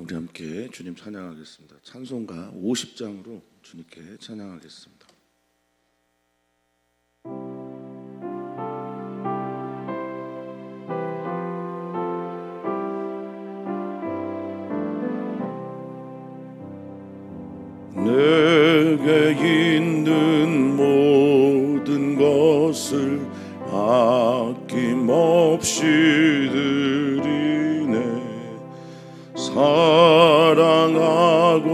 우리 함께 주님 찬양하겠습니다. 찬송가 50장으로 주님께 찬양하겠습니다. 내게 있는 모든 것을 아낌없이 드리네. 사랑하고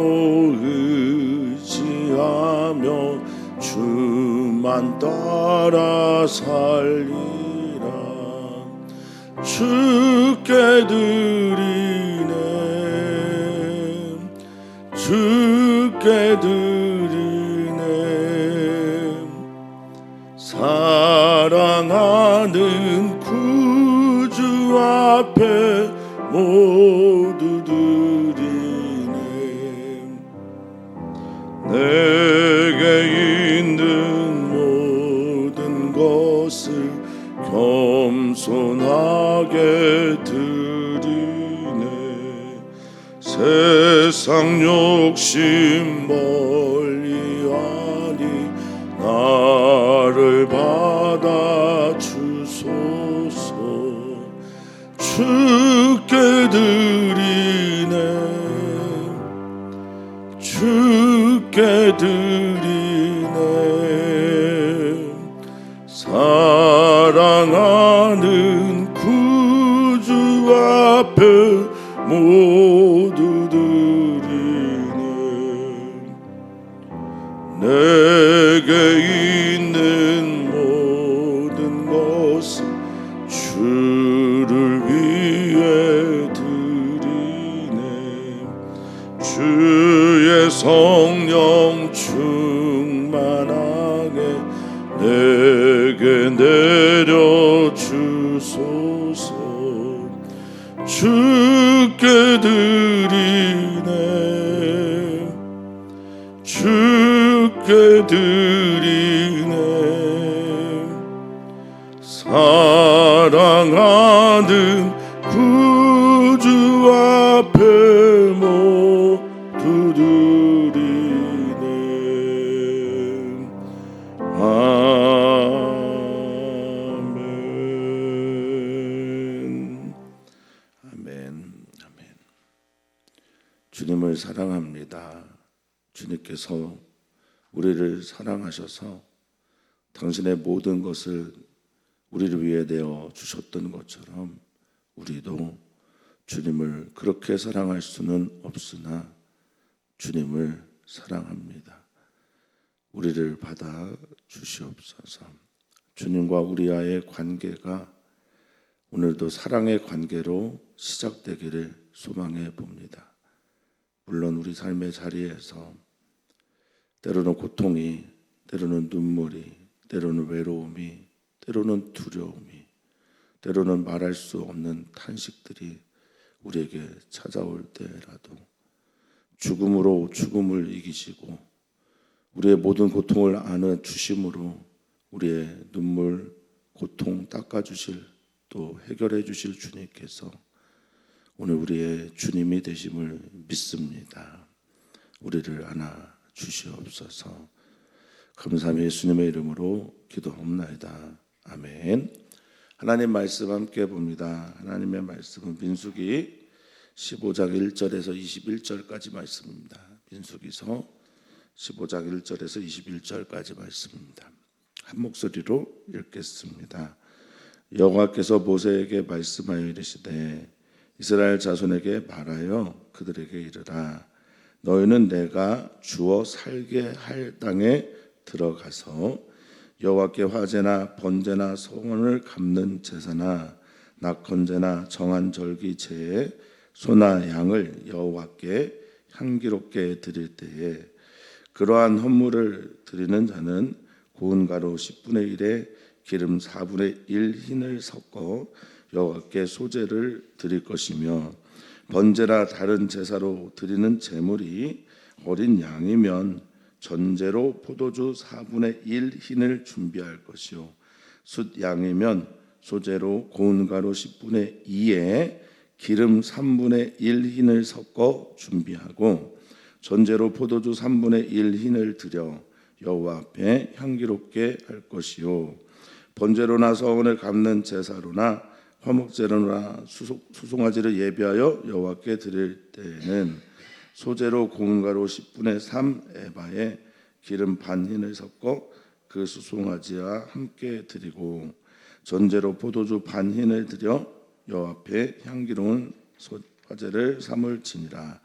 의지하며 주만 따라 살리라. 주께 드리네. 주께 드리네. 사랑하는 구주 앞에 모두 드리네. 내게 있는 모든 것을 겸손하게 드리네. 세상 욕심 멀리하니 나를 받아 주소서. 주께 드리네. 주께 드리네. 사랑하는 구주 앞에 모두 드리네. 내게 있는 모든 것을 주를 위해 드리네. 주의 성령 충만하게 내게 내려주소서. 주께 드리네. 주께 드리네. 사랑하는 구주 앞에 모두 드리네. 아멘. 아멘. 아멘. 주님을 사랑합니다. 주님께서 우리를 사랑하셔서 당신의 모든 것을 우리를 위해 내어 주셨던 것처럼 우리도 주님을 그렇게 사랑할 수는 없으나 주님을 사랑합니다. 우리를 받아 주시옵소서. 주님과 우리와의 관계가 오늘도 사랑의 관계로 시작되기를 소망해 봅니다. 물론 우리 삶의 자리에서 때로는 고통이, 때로는 눈물이, 때로는 외로움이, 때로는 두려움이, 때로는 말할 수 없는 탄식들이 우리에게 찾아올 때라도 죽음으로 죽음을 이기시고 우리의 모든 고통을 안아 주심으로 우리의 눈물, 고통 닦아주실, 또 해결해 주실 주님께서 오늘 우리의 주님이 되심을 믿습니다. 우리를 안아 주시옵소서. 감사함이 예수님의 이름으로 기도하옵나이다. 아멘. 하나님 말씀 함께 봅니다. 하나님의 말씀은 민수기 15장 1절에서 21절까지 말씀입니다. 민수기서 15장 1절에서 21절까지 말씀입니다. 한 목소리로 읽겠습니다. 여호와께서 모세에게 말씀하여 이르시되 이스라엘 자손에게 말하여 그들에게 이르라. 너희는 내가 주어 살게 할 땅에 들어가서 여호와께 화제나 번제나 소원을 갚는 제사나 낙헌제나 정한 절기 제에 소나 양을 여호와께 향기롭게 드릴 때에 그러한 헌물을 드리는 자는 고운 가루 10분의 1에 기름 4분의 1 흰을 섞어 여호와께 소제를 드릴 것이며 번제나 다른 제사로 드리는 제물이 어린 양이면 전제로 포도주 4분의 1 흰을 준비할 것이요 숫 양이면 소제로 고운 가루 10분의 2에 기름 3분의 1 흰을 섞어 준비하고 전제로 포도주 3분의 1 흰을 드려 여호와 앞에 향기롭게 할 것이요 번제로나 서원을 갚는 제사로나 화목제로나 수송아지를 예비하여 여호와께 드릴 때에는 소재로 고운 가루 10분의 3 에바에 기름 반 흰을 섞어 그 수송아지와 함께 드리고 전제로 포도주 반 흰을 드려 여호와 앞에 향기로운 화제를 삼을 지니라.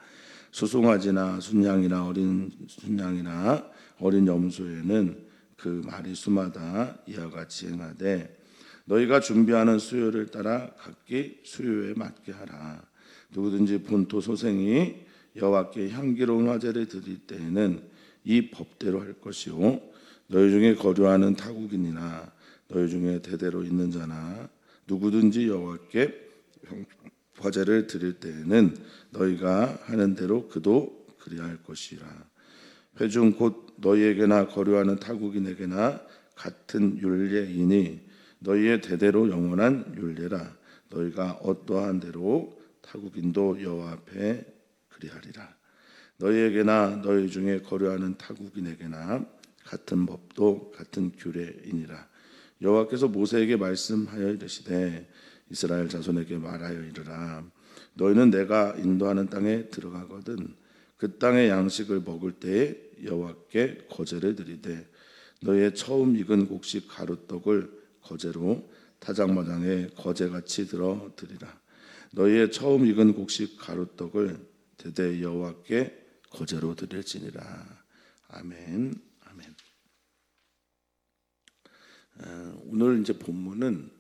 수송아지나 순양이나 어린 순양이나 어린 염소에는 그 마리수마다 이와 같이 행하되 너희가 준비하는 수요를 따라 각기 수요에 맞게 하라. 누구든지 본토 소생이 여호와께 향기로운 화제를 드릴 때에는 이 법대로 할 것이요 너희 중에 거류하는 타국인이나 너희 중에 대대로 있는 자나 누구든지 여호와께 화제를 드릴 때에는 너희가 하는 대로 그도 그리할 것이라. 회중 곧 너희에게나 거류하는 타국인에게나 같은 율례이니 너희의 대대로 영원한 율례라. 너희가 어떠한 대로 타국인도 여호와 앞에 그리하리라. 너희에게나 너희 중에 거류하는 타국인에게나 같은 법도 같은 규례이니라. 여호와께서 모세에게 말씀하여 이르시되 이스라엘 자손에게 말하여 이르라. 너희는 내가 인도하는 땅에 들어가거든 그 땅의 양식을 먹을 때에 여호와께 거제를 드리되 너희의 처음 익은 곡식 가루떡을 거제로 타작마당에 거제같이 들어 드리라. 너희의 처음 익은 곡식 가루떡을 대대 여호와께 거제로 드릴지니라. 아멘. 아멘. 오늘 이제 본문은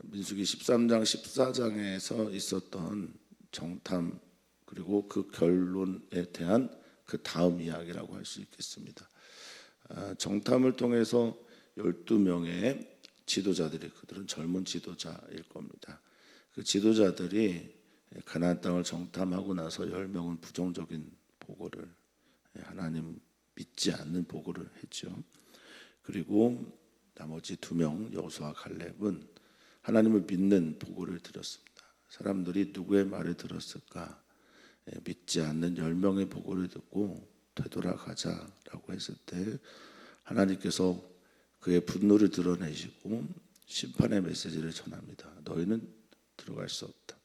민수기 13장 14장에서 있었던 정탐 그리고 그 결론에 대한 그 다음 이야기라고 할 수 있겠습니다. 정탐을 통해서 12명의 지도자들이 그들은 젊은 지도자일 겁니다. 그 지도자들이 가나안 땅을 정탐하고 나서 10명은 부정적인 보고를 하나님 믿지 않는 보고를 했죠. 그리고 나머지 2명 여호수아와 칼렙은 하나님을 믿는 보고를 드렸습니다. 사람들이 누구의 말을 들었을까? 믿지 않는 10명의 보고를 듣고 되돌아가자라고 했을 때 하나님께서 그의 분노를 드러내시고 심판의 메시지를 전합니다. 너희는 들어갈 수 없다.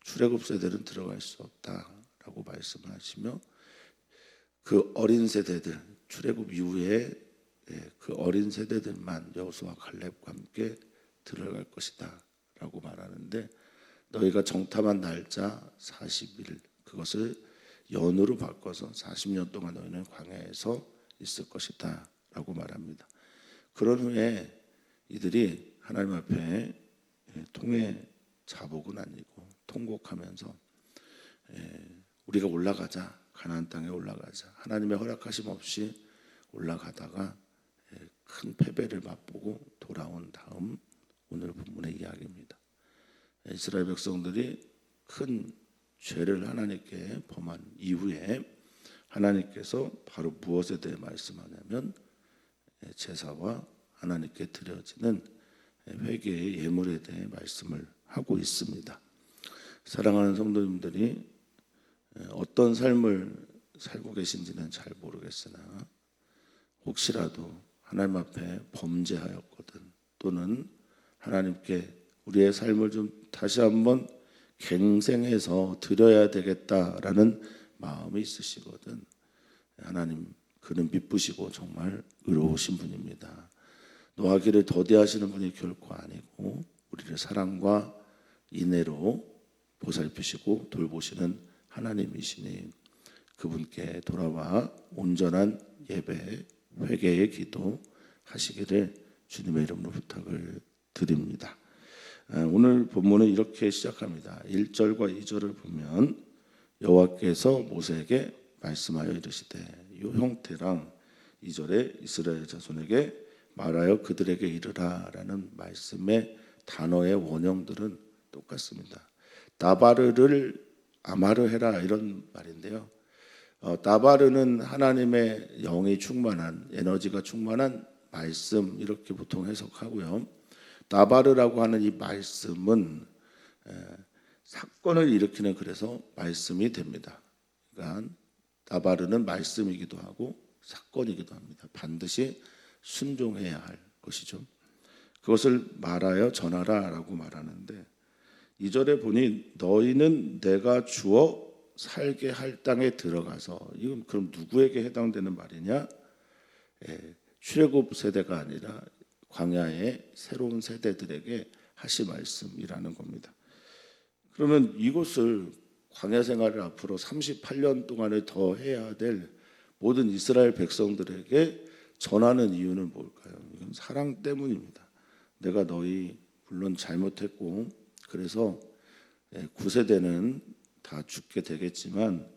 출애굽 세대는 들어갈 수 없다라고 말씀을 하시며 그 어린 세대들 출애굽 이후에 그 어린 세대들만 여호수아와 칼렙과 함께 들어갈 것이다 라고 말하는데 너희가 정탐한 날짜 40일 그것을 연으로 바꿔서 40년 동안 너희는 광야에서 있을 것이다 라고 말합니다. 그런 후에 이들이 하나님 앞에 통회 자복은 아니고 통곡하면서 우리가 올라가자 가나안 땅에 올라가자 하나님의 허락하심 없이 올라가다가 큰 패배를 맛보고 돌아온 다음 오늘 본문의 이야기입니다. 이스라엘 백성들이 큰 죄를 하나님께 범한 이후에 하나님께서 바로 무엇에 대해 말씀하냐면 제사와 하나님께 드려지는 회개의 예물에 대해 말씀을 하고 있습니다. 사랑하는 성도님들이 어떤 삶을 살고 계신지는 잘 모르겠으나 혹시라도 하나님 앞에 범죄하였거든 또는 하나님께 우리의 삶을 좀 다시 한번 갱생해서 드려야 되겠다라는 마음이 있으시거든 하나님 그는 미쁘시고 정말 의로우신 분입니다. 노하기를 더디하시는 분이 결코 아니고 우리를 사랑과 인애로 보살피시고 돌보시는 하나님이시니 그분께 돌아와 온전한 예배 회개의 기도 하시기를 주님의 이름으로 부탁을 드립니다. 오늘 본문은 이렇게 시작합니다. 1절과 2절을 보면 여호와께서 모세에게 말씀하여 이르시되 이 형태랑 2절에 이스라엘 자손에게 말하여 그들에게 이르라라는 말씀의 단어의 원형들은 똑같습니다. 다바르를 아마르 해라 이런 말인데요. 다바르는 하나님의 영이 충만한 에너지가 충만한 말씀 이렇게 보통 해석하고요. 다바르라고 하는 이 말씀은 사건을 일으키는 그래서 말씀이 됩니다. 그러니까 다바르는 말씀이기도 하고 사건이기도 합니다. 반드시 순종해야 할 것이죠. 그것을 말하여 전하라라고 말하는데 2절에 보니 너희는 내가 주어 살게 할 땅에 들어가서, 이건 그럼 누구에게 해당되는 말이냐? 출애굽 세대가 아니라 광야의 새로운 세대들에게 하신 말씀이라는 겁니다. 그러면 이것을 광야 생활을 앞으로 38년 동안에 더 해야 될 모든 이스라엘 백성들에게 전하는 이유는 뭘까요? 이건 사랑 때문입니다. 내가 너희 물론 잘못했고 그래서 9세대는 다 죽게 되겠지만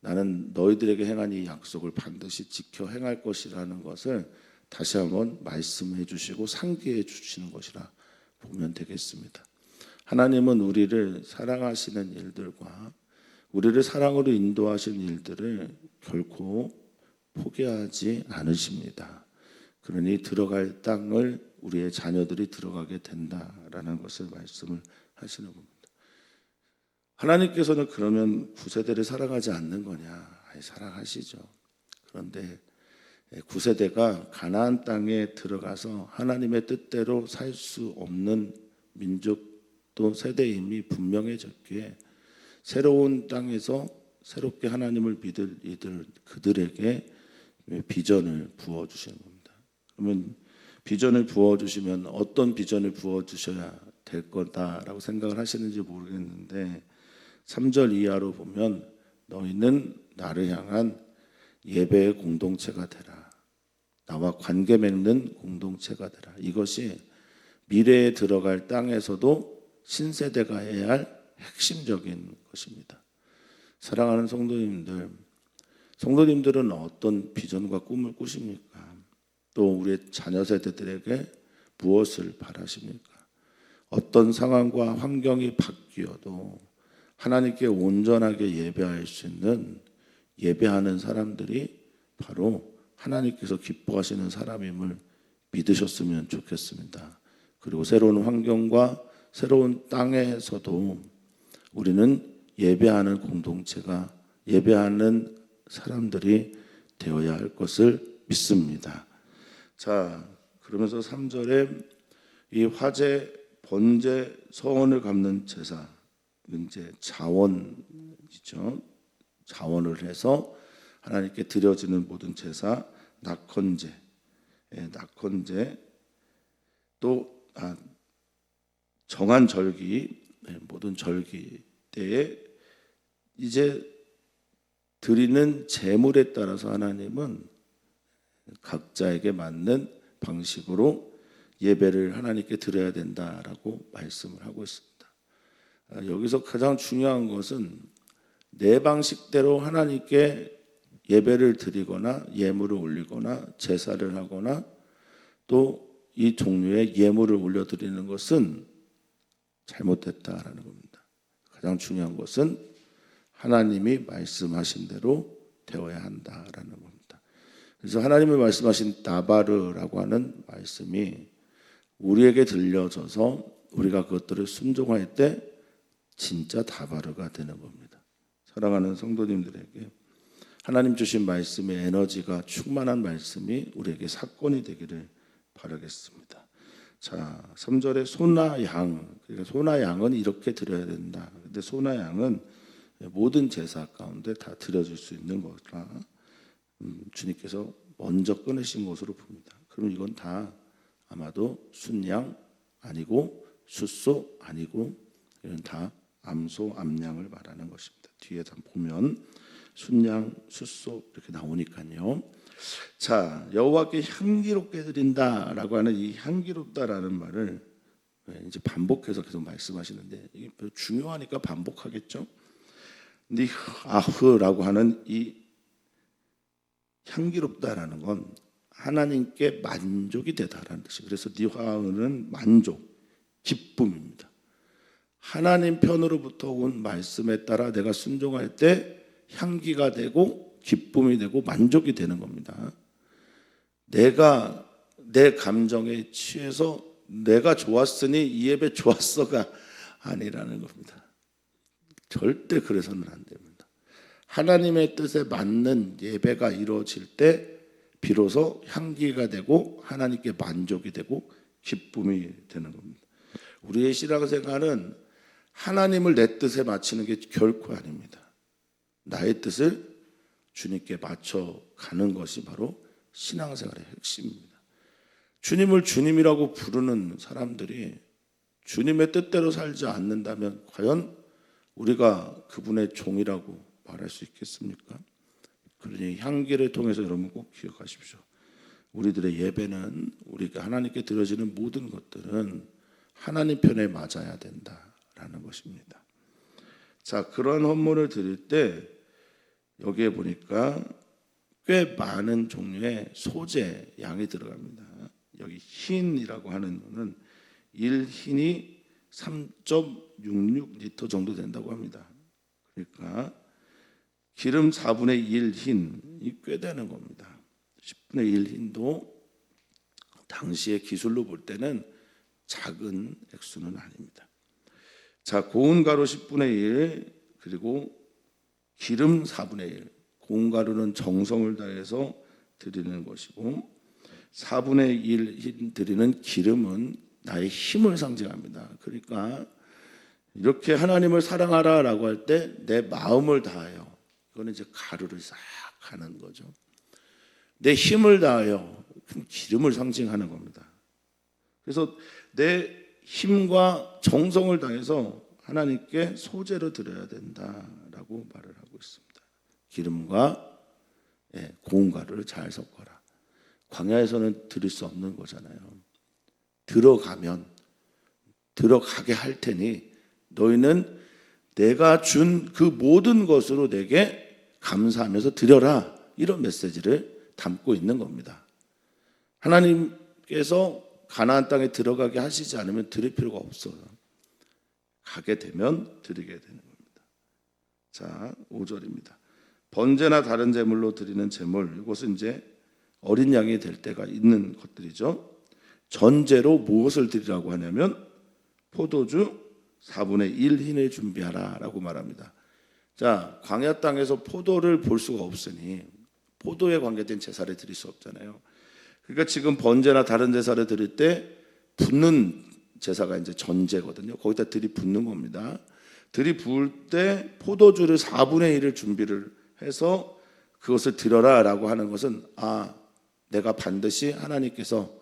나는 너희들에게 행한 이 약속을 반드시 지켜 행할 것이라는 것을 다시 한번 말씀해 주시고 상기해 주시는 것이라 보면 되겠습니다. 하나님은 우리를 사랑하시는 일들과 우리를 사랑으로 인도하시는 일들을 결코 포기하지 않으십니다. 그러니 들어갈 땅을 우리의 자녀들이 들어가게 된다라는 것을 말씀을 하시는 겁니다. 하나님께서는 그러면 9세대를 사랑하지 않는 거냐? 아니, 사랑하시죠. 그런데 9세대가 가나안 땅에 들어가서 하나님의 뜻대로 살 수 없는 민족도 세대임이 분명해졌기에 새로운 땅에서 새롭게 하나님을 믿을 그들에게 비전을 부어주시는 겁니다. 그러면 비전을 부어주시면 어떤 비전을 부어주셔야 될 거다라고 생각을 하시는지 모르겠는데 3절 이하로 보면 너희는 나를 향한 예배의 공동체가 되라. 나와 관계 맺는 공동체가 되라. 이것이 미래에 들어갈 땅에서도 신세대가 해야 할 핵심적인 것입니다. 사랑하는 성도님들은 어떤 비전과 꿈을 꾸십니까? 또 우리의 자녀 세대들에게 무엇을 바라십니까? 어떤 상황과 환경이 바뀌어도 하나님께 온전하게 예배할 수 있는 예배하는 사람들이 바로 하나님께서 기뻐하시는 사람임을 믿으셨으면 좋겠습니다. 그리고 새로운 환경과 새로운 땅에서도 우리는 예배하는 공동체가, 예배하는 사람들이 되어야 할 것을 믿습니다. 자, 그러면서 3절에 이 화제, 번제, 서원을 갚는 제사, 이제 자원이죠. 자원을 해서 하나님께 드려지는 모든 제사, 낙헌제, 낙헌제, 또 정한 절기, 모든 절기 때에 이제 드리는 제물에 따라서 하나님은 각자에게 맞는 방식으로 예배를 하나님께 드려야 된다라고 말씀을 하고 있습니다. 여기서 가장 중요한 것은 내 방식대로 하나님께 예배를 드리거나 예물을 올리거나 제사를 하거나 또 이 종류의 예물을 올려드리는 것은 잘못됐다라는 겁니다. 가장 중요한 것은 하나님이 말씀하신 대로 되어야 한다라는 겁니다. 그래서 하나님이 말씀하신 다바르라고 하는 말씀이 우리에게 들려져서 우리가 그것들을 순종할 때 진짜 다바르가 되는 겁니다. 사랑하는 성도님들에게 하나님 주신 말씀의 에너지가 충만한 말씀이 우리에게 사건이 되기를 바라겠습니다. 자, 3절에 소나 양, 그러니까 소나 양은 이렇게 드려야 된다. 근데 소나 양은 모든 제사 가운데 다 드려질 수 있는 거라 주님께서 먼저 꺼내신 것으로 봅니다. 그럼 이건 다 아마도 순양 아니고 숫소 아니고 이건 다 암소, 암양을 말하는 것입니다. 뒤에 다 보면 순양, 숫소 이렇게 나오니까요. 자, 여호와께 향기롭게 드린다라고 하는 이 향기롭다라는 말을 이제 반복해서 계속 말씀하시는데 이게 중요하니까 반복하겠죠. 니아흐라고 하는 이 향기롭다라는 건 하나님께 만족이 되다라는 뜻이. 그래서 니하흐는 만족, 기쁨입니다. 하나님 편으로부터 온 말씀에 따라 내가 순종할 때 향기가 되고 기쁨이 되고 만족이 되는 겁니다. 내가 내 감정에 취해서 내가 좋았으니 이 예배 좋았어가 아니라는 겁니다. 절대 그래서는 안 됩니다. 하나님의 뜻에 맞는 예배가 이루어질 때 비로소 향기가 되고 하나님께 만족이 되고 기쁨이 되는 겁니다. 우리의 신앙생활은 하나님을 내 뜻에 맞추는 게 결코 아닙니다. 나의 뜻을 주님께 맞춰가는 것이 바로 신앙생활의 핵심입니다. 주님을 주님이라고 부르는 사람들이 주님의 뜻대로 살지 않는다면 과연 우리가 그분의 종이라고 말할 수 있겠습니까? 그러니 향기를 통해서 여러분 꼭 기억하십시오. 우리들의 예배는 우리가 하나님께 드려지는 모든 것들은 하나님 편에 맞아야 된다라는 것입니다. 자, 그런 헌물을 드릴 때 여기에 보니까 꽤 많은 종류의 소재 양이 들어갑니다. 여기 흰이라고 하는 거는 1흰이 3.66리터 정도 된다고 합니다. 그러니까 기름 4분의 1 흰이 꽤 되는 겁니다. 10분의 1 흰도 당시의 기술로 볼 때는 작은 액수는 아닙니다. 자, 고운 가루 10분의 1 그리고 기름 4분의 1. 고운 가루는 정성을 다해서 드리는 것이고 4분의 1 흰 드리는 기름은 나의 힘을 상징합니다. 그러니까 이렇게 하나님을 사랑하라라고 할 때 내 마음을 다하여, 이거는 이제 가루를 싹 하는 거죠. 내 힘을 다하여, 기름을 상징하는 겁니다. 그래서 내 힘과 정성을 다해서 하나님께 소재로 드려야 된다라고 말을 하고 있습니다. 기름과 고운 가루를 잘 섞어라. 광야에서는 드릴 수 없는 거잖아요. 들어가게 할 테니 너희는 내가 준 그 모든 것으로 내게 감사하면서 드려라. 이런 메시지를 담고 있는 겁니다. 하나님께서 가나안 땅에 들어가게 하시지 않으면 드릴 필요가 없어요. 가게 되면 드리게 되는 겁니다. 자, 5절입니다. 번제나 다른 제물로 드리는 제물, 이것은 이제 어린 양이 될 때가 있는 것들이죠. 전제로 무엇을 드리라고 하냐면 포도주 4분의 1 흰을 준비하라 라고 말합니다. 자, 광야 땅에서 포도를 볼 수가 없으니 포도에 관계된 제사를 드릴 수 없잖아요. 그러니까 지금 번제나 다른 제사를 드릴 때 붓는 제사가 이제 전제거든요. 거기다 들이붓는 겁니다. 들이부을 때 포도주를 4분의 1을 준비를 해서 그것을 드려라 라고 하는 것은 내가 반드시 하나님께서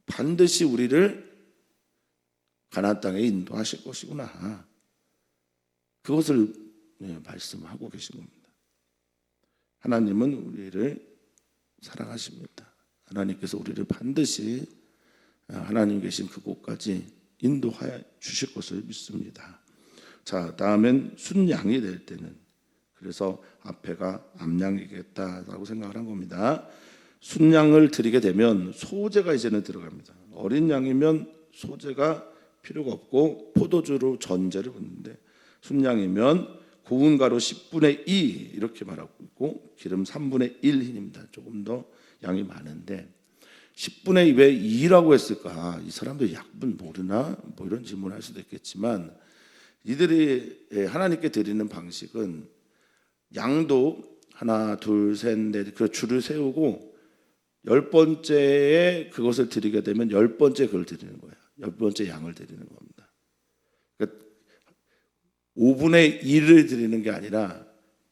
반드시 우리를 가나안 땅에 인도하실 것이구나. 그것을 말씀하고 계신 겁니다. 하나님은 우리를 사랑하십니다. 하나님께서 우리를 반드시 하나님 계신 그곳까지 인도하여 주실 것을 믿습니다. 자, 다음엔 순양이 될 때는, 그래서 앞에가 암양이겠다라고 생각을 한 겁니다. 순양을 드리게 되면 소재가 이제는 들어갑니다. 어린 양이면 소재가 필요가 없고 포도주로 전제를 붓는데 순양이면 고운 가루 10분의 2 이렇게 말하고 있고 기름 3분의 1 흰입니다. 조금 더 양이 많은데 10분의 2 왜 2라고 했을까? 이 사람들 약분 모르나? 뭐 이런 질문을 할 수도 있겠지만 이들이 하나님께 드리는 방식은 양도 하나, 둘, 셋, 넷 그 줄을 세우고 10번째에 그것을 드리게 되면 10번째 그걸 드리는 거예요. 10번째 양을 드리는 겁니다. 그러니까 5분의 1을 드리는 게 아니라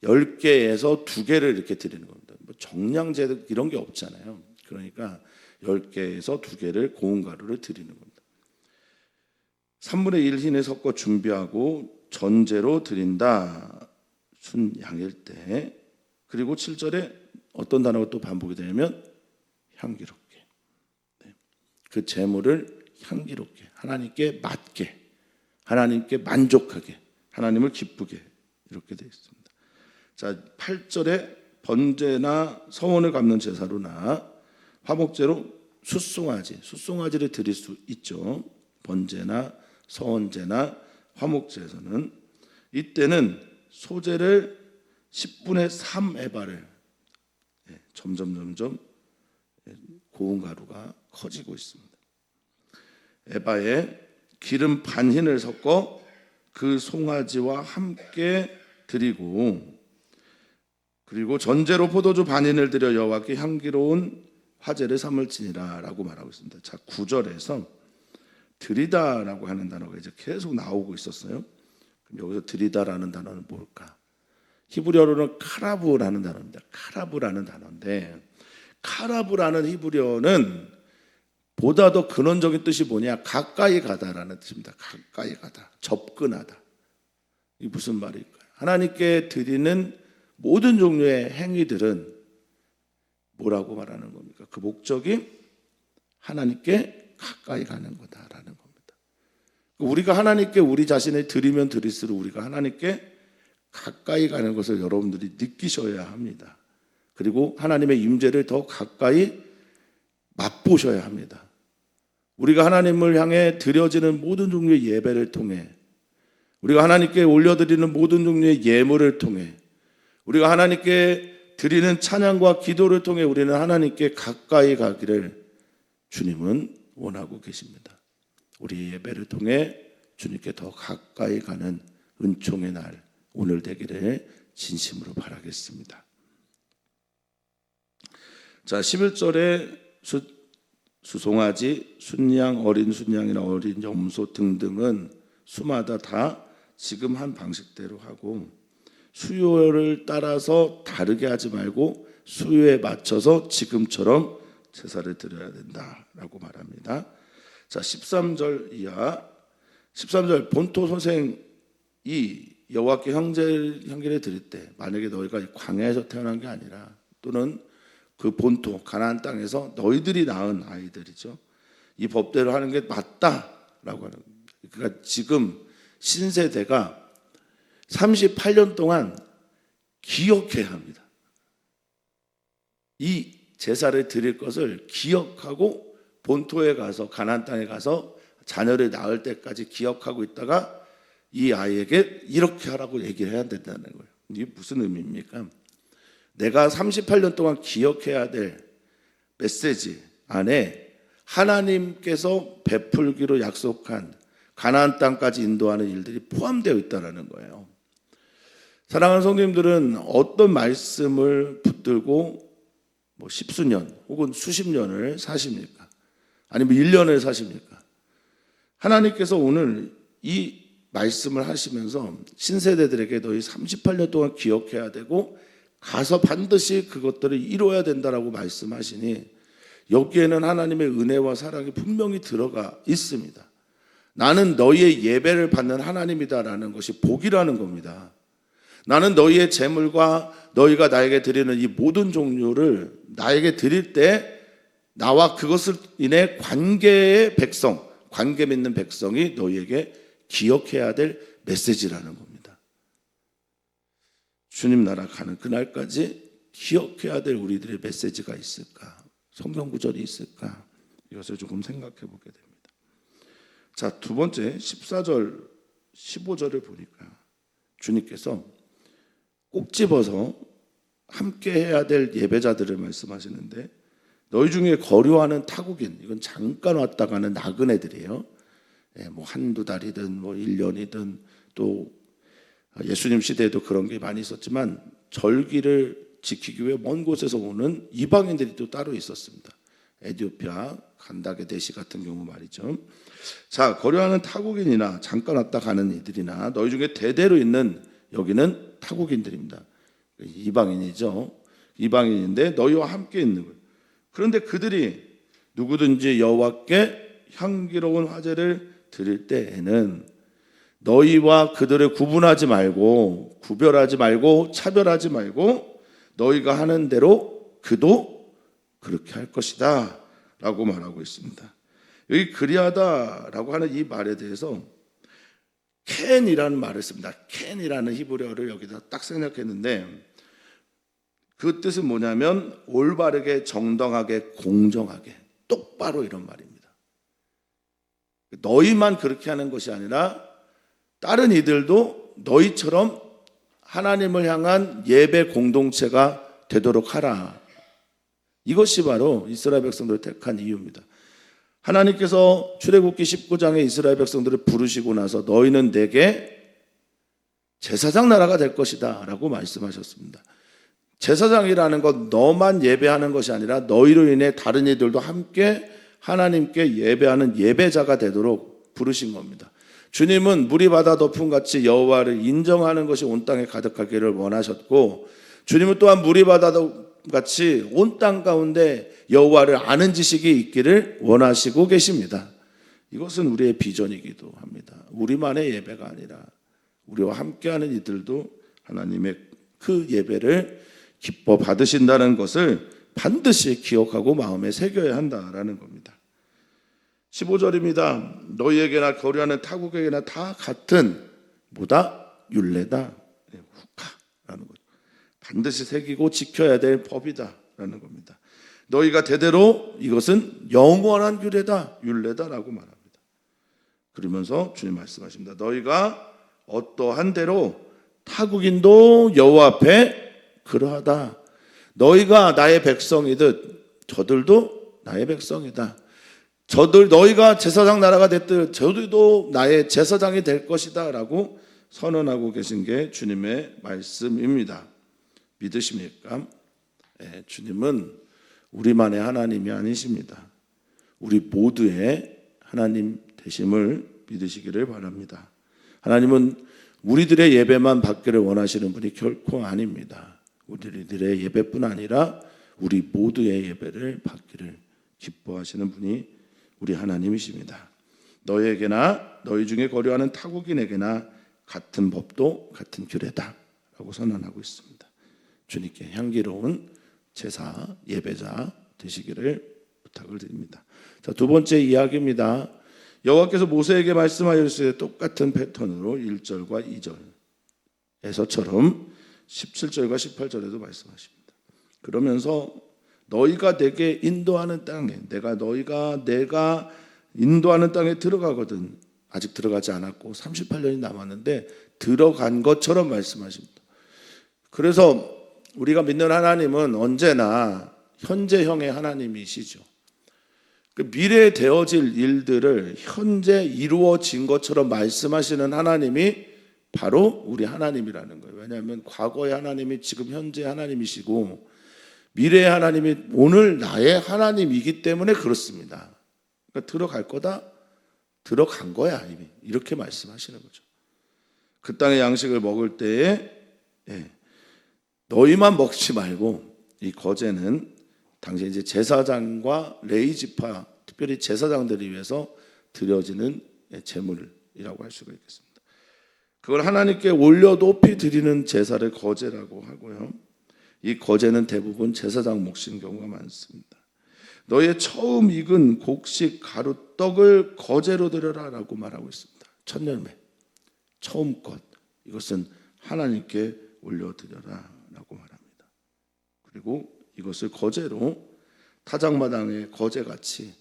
10개에서 2개를 이렇게 드리는 겁니다. 뭐 정량제 이런 게 없잖아요. 그러니까 10개에서 2개를 고운 가루를 드리는 겁니다. 3분의 1 흰에 섞어 준비하고 전제로 드린다. 순양일 때. 그리고 7절에 어떤 단어가 또 반복이 되냐면 향기롭게. 그 제물을 향기롭게, 하나님께 맞게, 하나님께 만족하게, 하나님을 기쁘게 이렇게 되어 있습니다. 자, 8절에 번제나 서원을 갚는 제사로나 화목제로 숫송아지를 드릴 수 있죠. 번제나 서원제나 화목제에서는 이때는 소재를 10분의 3 에바를 점점 고운 가루가 커지고 있습니다. 에바에 기름 반 흰을 섞어 그 송아지와 함께 드리고, 그리고 전제로 포도주 반인을 드려 여호와께 향기로운 화제를 삼을지니라 라고 말하고 있습니다. 자, 9절에서 드리다라고 하는 단어가 이제 계속 나오고 있었어요. 그럼 여기서 드리다라는 단어는 뭘까? 히브리어로는 카라브라는 단어입니다. 카라브라는 단어인데, 카라브라는 히브리어는 보다 더 근원적인 뜻이 뭐냐? 가까이 가다라는 뜻입니다. 가까이 가다, 접근하다. 이 무슨 말일까요? 하나님께 드리는 모든 종류의 행위들은 뭐라고 말하는 겁니까? 그 목적이 하나님께 가까이 가는 거다라는 겁니다. 우리가 하나님께 우리 자신을 드리면 드릴수록 우리가 하나님께 가까이 가는 것을 여러분들이 느끼셔야 합니다. 그리고 하나님의 임재를 더 가까이 맛보셔야 합니다. 우리가 하나님을 향해 드려지는 모든 종류의 예배를 통해, 우리가 하나님께 올려드리는 모든 종류의 예물을 통해, 우리가 하나님께 드리는 찬양과 기도를 통해 우리는 하나님께 가까이 가기를 주님은 원하고 계십니다. 우리 예배를 통해 주님께 더 가까이 가는 은총의 날 오늘 되기를 진심으로 바라겠습니다. 자, 11절에 수송아지, 순양, 어린 순양이나 어린 염소 등등은 수마다 다 지금 한 방식대로 하고, 수요를 따라서 다르게 하지 말고 수요에 맞춰서 지금처럼 제사를 드려야 된다라고 말합니다. 자, 13절 이하, 13절 본토 소생이 여호와께 향기를 드릴 때, 만약에 너희가 광야에서 태어난 게 아니라 또는 그 본토 가나안 땅에서 너희들이 낳은 아이들이죠, 이 법대로 하는 게 맞다라고 하는 겁니다. 그러니까 지금 신세대가 38년 동안 기억해야 합니다. 이 제사를 드릴 것을 기억하고 본토에 가서 가나안 땅에 가서 자녀를 낳을 때까지 기억하고 있다가 이 아이에게 이렇게 하라고 얘기를 해야 된다는 거예요. 이게 무슨 의미입니까? 내가 38년 동안 기억해야 될 메시지 안에 하나님께서 베풀기로 약속한 가나안 땅까지 인도하는 일들이 포함되어 있다는 거예요. 사랑하는 성도님들은 어떤 말씀을 붙들고 뭐 십수년 혹은 수십 년을 사십니까? 아니면 1년을 사십니까? 하나님께서 오늘 이 말씀을 하시면서 신세대들에게 너희 38년 동안 기억해야 되고 가서 반드시 그것들을 이루어야 된다라고 말씀하시니, 여기에는 하나님의 은혜와 사랑이 분명히 들어가 있습니다. 나는 너희의 예배를 받는 하나님이다라는 것이 복이라는 겁니다. 나는 너희의 재물과 너희가 나에게 드리는 이 모든 종류를 나에게 드릴 때 나와 그것을 인해 관계의 백성, 관계 맺는 백성이 너희에게 기억해야 될 메시지라는 겁니다. 주님 나라 가는 그날까지 기억해야 될 우리들의 메시지가 있을까? 성경 구절이 있을까? 이것을 조금 생각해 보게 됩니다. 자, 두 번째 14절, 15절을 보니까 주님께서 꼭 집어서 함께 해야 될 예배자들을 말씀하시는데, 너희 중에 거류하는 타국인, 이건 잠깐 왔다 가는 나그네들이에요. 뭐 한두 달이든 뭐 1년이든, 또 예수님 시대에도 그런 게 많이 있었지만 절기를 지키기 위해 먼 곳에서 오는 이방인들이 또 따로 있었습니다. 에티오피아, 간다게 대시 같은 경우 말이죠. 자, 거류하는 타국인이나 잠깐 왔다 가는 이들이나 너희 중에 대대로 있는, 여기는 타국인들입니다. 이방인이죠. 이방인인데 너희와 함께 있는 거예요. 그런데 그들이 누구든지 여호와께 향기로운 화제를 드릴 때에는 너희와 그들을 구분하지 말고, 구별하지 말고, 차별하지 말고 너희가 하는 대로 그도 그렇게 할 것이다 라고 말하고 있습니다. 여기 그리하다라고 하는 이 말에 대해서 켄이라는 말을 씁니다. 켄이라는 히브리어를 여기다 딱 생략했는데, 그 뜻은 뭐냐면 올바르게, 정당하게, 공정하게, 똑바로, 이런 말입니다. 너희만 그렇게 하는 것이 아니라 다른 이들도 너희처럼 하나님을 향한 예배 공동체가 되도록 하라. 이것이 바로 이스라엘 백성들을 택한 이유입니다. 하나님께서 출애굽기 19장에 이스라엘 백성들을 부르시고 나서 너희는 내게 제사장 나라가 될 것이다 라고 말씀하셨습니다. 제사장이라는 건 너만 예배하는 것이 아니라 너희로 인해 다른 이들도 함께 하나님께 예배하는 예배자가 되도록 부르신 겁니다. 주님은 물이 바다 덮음 같이 여호와를 인정하는 것이 온 땅에 가득하기를 원하셨고, 주님은 또한 물이 바다 같이 온 땅 가운데 여호와를 아는 지식이 있기를 원하시고 계십니다. 이것은 우리의 비전이기도 합니다. 우리만의 예배가 아니라 우리와 함께하는 이들도 하나님의 그 예배를 기뻐 받으신다는 것을 반드시 기억하고 마음에 새겨야 한다라는 겁니다. 15절입니다. 너희에게나 거류하는 타국에게나 다 같은 뭐다? 율례다. 후카라는 거죠. 반드시 새기고 지켜야 될 법이다라는 겁니다. 너희가 대대로 이것은 영원한 율례다라고 말합니다. 그러면서 주님 말씀하십니다. 너희가 어떠한 대로 타국인도 여호와 앞에 그러하다. 너희가 나의 백성이듯 저들도 나의 백성이다. 너희가 제사장 나라가 됐듯 저들도 나의 제사장이 될 것이다 라고 선언하고 계신 게 주님의 말씀입니다. 믿으십니까? 네, 주님은 우리만의 하나님이 아니십니다. 우리 모두의 하나님 되심을 믿으시기를 바랍니다. 하나님은 우리들의 예배만 받기를 원하시는 분이 결코 아닙니다. 우리들의 예배뿐 아니라 우리 모두의 예배를 받기를 기뻐하시는 분이 우리 하나님이십니다. 너희에게나 너희 중에 거류하는 타국인에게나 같은 법도 같은 규례다 라고 선언하고 있습니다. 주님께 향기로운 제사 예배자 되시기를 부탁을 드립니다. 자, 두 번째 이야기입니다. 여호와께서 모세에게 말씀하셨을 때 똑같은 패턴으로 1절과 2절에서처럼 17절과 18절에도 말씀하십니다. 그러면서 너희가 내게 인도하는 땅에 내가 인도하는 땅에 들어가거든. 아직 들어가지 않았고 38년이 남았는데 들어간 것처럼 말씀하십니다. 그래서 우리가 믿는 하나님은 언제나 현재형의 하나님이시죠. 그 미래에 되어질 일들을 현재 이루어진 것처럼 말씀하시는 하나님이 바로 우리 하나님이라는 거예요. 왜냐하면 과거의 하나님이 지금 현재 하나님이시고 미래의 하나님이 오늘 나의 하나님이기 때문에 그렇습니다. 그러니까 들어갈 거다? 들어간 거야 이미. 이렇게 말씀하시는 거죠. 그 땅의 양식을 먹을 때에 너희만 먹지 말고, 이 거제는 당시 이제 제사장과 레위 지파, 특별히 제사장들을 위해서 드려지는 제물이라고 할 수가 있겠습니다. 그걸 하나님께 올려 높이 드리는 제사를 거제라고 하고요. 이 거제는 대부분 제사장 몫인 경우가 많습니다. 너의 처음 익은 곡식 가루떡을 거제로 드려라라고 말하고 있습니다. 첫 열매, 처음 것, 이것은 하나님께 올려드려라라고 말합니다. 그리고 이것을 거제로 타작마당에 거제같이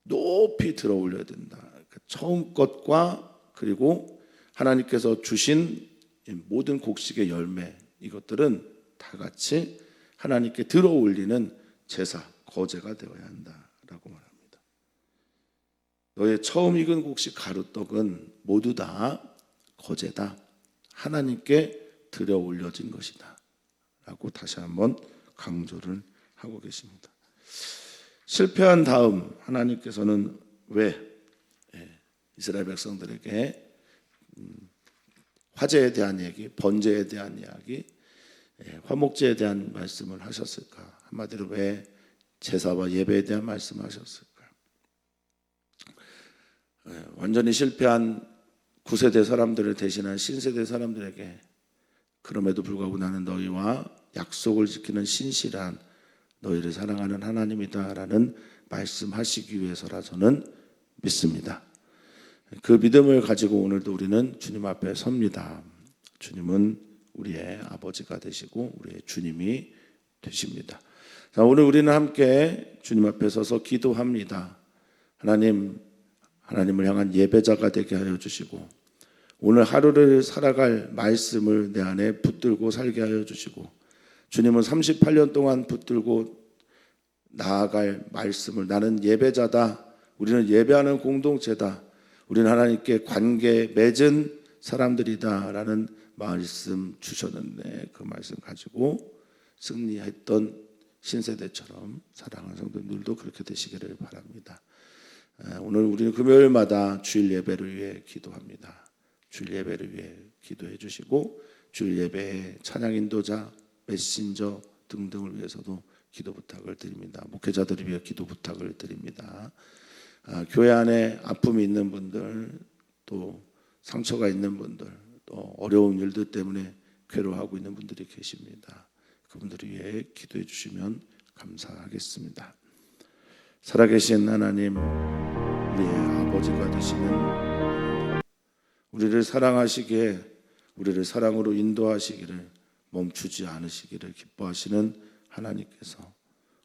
높이 들어 올려야 된다. 그러니까 처음 것과 그리고 하나님께서 주신 모든 곡식의 열매, 이것들은 다 같이 하나님께 들어 올리는 제사, 거제가 되어야 한다라고 말합니다. 너의 처음 익은 곡식 가루떡은 모두 다 거제다. 하나님께 들어 올려진 것이다 라고 다시 한번 강조를 하고 계십니다. 실패한 다음 하나님께서는 왜 이스라엘 백성들에게 화제에 대한 얘기, 번제에 대한 이야기, 화목제에 대한 말씀을 하셨을까? 한마디로 왜 제사와 예배에 대한 말씀을 하셨을까? 완전히 실패한 9세대 사람들을 대신한 신세대 사람들에게 그럼에도 불구하고 나는 너희와 약속을 지키는 신실한 너희를 사랑하는 하나님이다라는 말씀하시기 위해서라 저는 믿습니다. 그 믿음을 가지고 오늘도 우리는 주님 앞에 섭니다. 주님은 우리의 아버지가 되시고 우리의 주님이 되십니다. 자, 오늘 우리는 함께 주님 앞에 서서 기도합니다. 하나님을 향한 예배자가 되게 하여 주시고 오늘 하루를 살아갈 말씀을 내 안에 붙들고 살게 하여 주시고 주님은 38년 동안 붙들고 나아갈 말씀을 나는 예배자다. 우리는 예배하는 공동체다. 우리는 하나님께 관계 맺은 사람들이다라는 말씀 주셨는데 그 말씀 가지고 승리했던 신세대처럼 사랑하는 성도님들도 그렇게 되시기를 바랍니다. 오늘 우리는 금요일마다 주일 예배를 위해 기도합니다. 주일 예배를 위해 기도해 주시고 주일 예배의 찬양 인도자, 메신저 등등을 위해서도 기도 부탁을 드립니다. 목회자들을 위해 기도 부탁을 드립니다. 교회 안에 아픔이 있는 분들, 또 상처가 있는 분들, 또 어려운 일들 때문에 괴로워하고 있는 분들이 계십니다. 그분들을 위해 기도해 주시면 감사하겠습니다. 살아계신 하나님, 우리의 아버지가 되시는 하나님, 우리를 사랑하시기에 우리를 사랑으로 인도하시기를 멈추지 않으시기를 기뻐하시는 하나님께서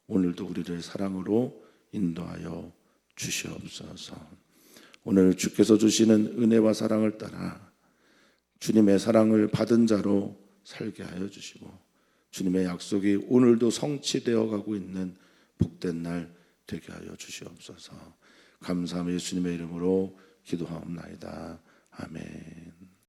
오늘도 우리를 사랑으로 인도하여 주시옵소서. 오늘 주께서 주시는 은혜와 사랑을 따라 주님의 사랑을 받은 자로 살게 하여 주시고 주님의 약속이 오늘도 성취되어 가고 있는 복된 날 되게 하여 주시옵소서. 감사하며 예수님의 이름으로 기도하옵나이다. 아멘.